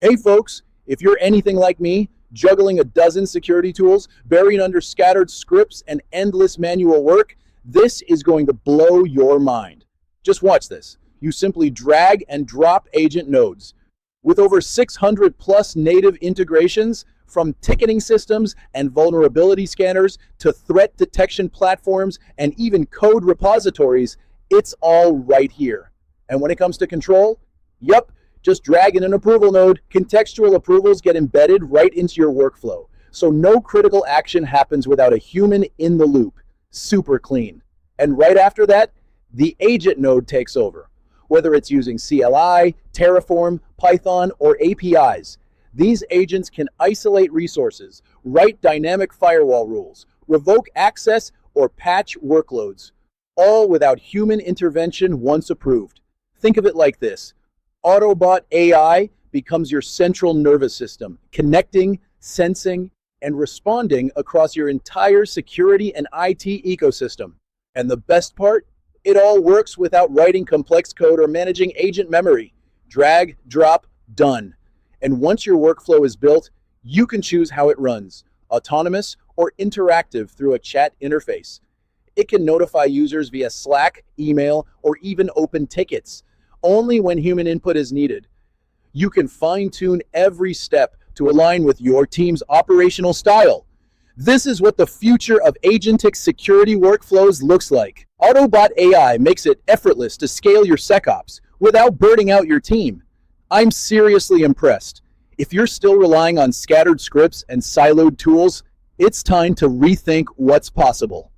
Hey folks, if you're anything like me, juggling a dozen security tools, buried under scattered scripts and endless manual work, this is going to blow your mind. Just watch this. You simply drag and drop agent nodes. With over 600 plus native integrations, from ticketing systems and vulnerability scanners to threat detection platforms and even code repositories, it's all right here. And when it comes to control, yep, just drag in an approval node. Contextual approvals get embedded right into your workflow. So no critical action happens without a human in the loop. Super clean. And right after that, the agent node takes over. Whether it's using CLI, Terraform, Python, or APIs, these agents can isolate resources, write dynamic firewall rules, revoke access, or patch workloads, all without human intervention once approved. Think of it like this. AutoBotAI becomes your central nervous system, connecting, sensing, and responding across your entire security and IT ecosystem. And the best part? It all works without writing complex code or managing agent memory. Drag, drop, done. And once your workflow is built, you can choose how it runs, autonomous or interactive through a chat interface. It can notify users via Slack, email, or even open tickets, only when human input is needed. You can fine-tune every step to align with your team's operational style. This is what the future of agentic security workflows looks like. AutoBotAI makes it effortless to scale your SecOps without burning out your team. I'm seriously impressed. If you're still relying on scattered scripts and siloed tools, it's time to rethink what's possible.